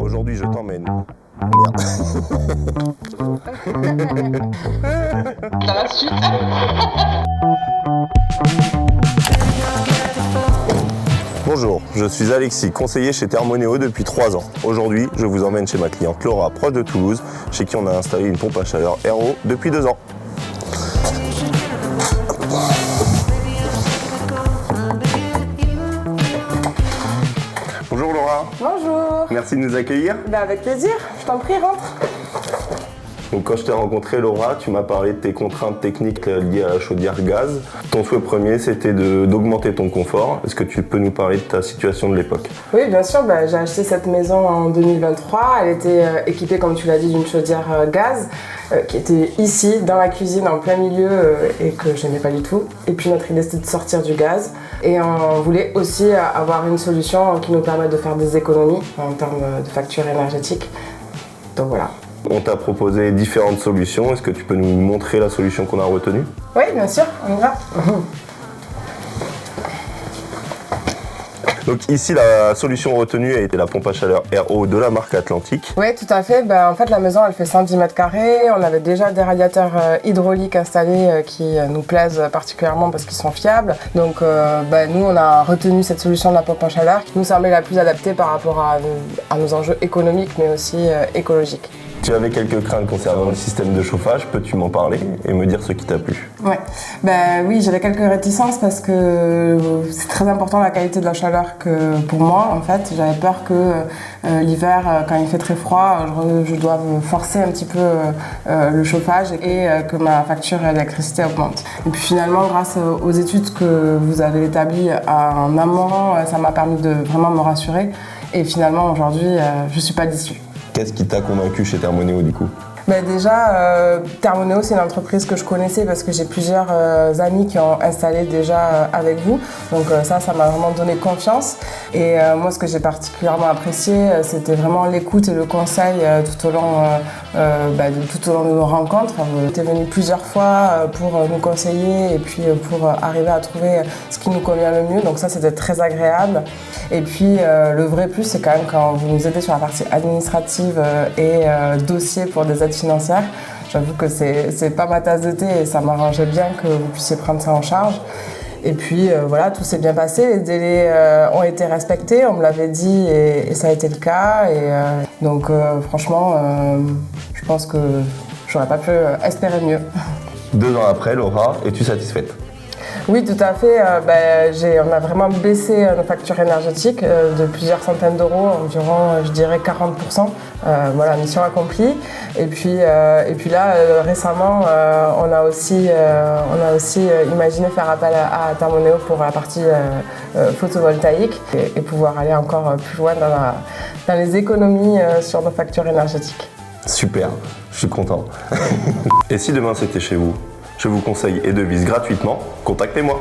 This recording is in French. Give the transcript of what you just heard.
Aujourd'hui, je t'emmène. Merde. Dans la suite. Bonjour, je suis Alexis, conseiller chez Thermonéo depuis 3 ans. Aujourd'hui, je vous emmène chez ma cliente Laura, proche de Toulouse, chez qui on a installé une pompe à chaleur RO depuis 2 ans. Bonjour Laura. Bonjour. Merci de nous accueillir. Avec plaisir, je t'en prie, rentre. Donc quand je t'ai rencontré Laura, tu m'as parlé de tes contraintes techniques liées à la chaudière gaz. Ton souhait premier, c'était d'augmenter ton confort. Est-ce que tu peux nous parler de ta situation de l'époque? Oui, bien sûr, j'ai acheté cette maison en 2023. Elle était équipée, comme tu l'as dit, d'une chaudière gaz qui était ici, dans la cuisine, en plein milieu et que je n'aimais pas du tout. Et puis notre idée, c'était de sortir du gaz. Et on voulait aussi avoir une solution qui nous permette de faire des économies en termes de facture énergétique. Donc voilà. On t'a proposé différentes solutions. Est-ce que tu peux nous montrer la solution qu'on a retenue? Oui, bien sûr, on y va. Donc ici, la solution retenue a été la pompe à chaleur RO de la marque Atlantique. Oui, tout à fait. En fait, la maison, elle fait 110 mètres carrés. On avait déjà des radiateurs hydrauliques installés qui nous plaisent particulièrement parce qu'ils sont fiables. Donc, nous, on a retenu cette solution de la pompe à chaleur qui nous semblait la plus adaptée par rapport à nos enjeux économiques, mais aussi écologiques. Tu avais quelques craintes concernant le système de chauffage. Peux-tu m'en parler et me dire ce qui t'a plu? Oui, j'avais quelques réticences parce que c'est très important la qualité de la chaleur que pour moi, en fait. J'avais peur que l'hiver, quand il fait très froid, je doive forcer un petit peu le chauffage et que ma facture d'électricité augmente. Et puis finalement, grâce aux études que vous avez établies en amont, ça m'a permis de vraiment me rassurer. Et finalement, aujourd'hui, je ne suis pas déçue. Qu'est-ce qui t'a convaincu chez Thermonéo du coup? Déjà, Thermonéo, c'est une entreprise que je connaissais parce que j'ai plusieurs amis qui ont installé déjà avec vous. Donc ça m'a vraiment donné confiance. Et moi, ce que j'ai particulièrement apprécié, c'était vraiment l'écoute et le conseil tout au long de nos rencontres. Vous êtes venu plusieurs fois pour nous conseiller et puis pour arriver à trouver ce qui nous convient le mieux. Donc ça, c'était très agréable. Et puis, le vrai plus, c'est quand même quand vous nous aidez sur la partie administrative et dossier pour des aides financières. J'avoue que c'est pas ma tasse de thé et ça m'arrangeait bien que vous puissiez prendre ça en charge. Et puis voilà, tout s'est bien passé, les délais ont été respectés, on me l'avait dit et ça a été le cas. Donc franchement, je pense que j'aurais pas pu espérer mieux. 2 ans après, Laura, es-tu satisfaite? Oui, tout à fait. On a vraiment baissé nos factures énergétiques de plusieurs centaines d'euros, environ, je dirais 40%. Voilà, mission accomplie. Et puis là, récemment, on a aussi imaginé faire appel à Thermonéo pour la partie photovoltaïque et pouvoir aller encore plus loin dans les économies sur nos factures énergétiques. Super, je suis content. Et si demain c'était chez vous? Je vous conseille et devise gratuitement, contactez-moi.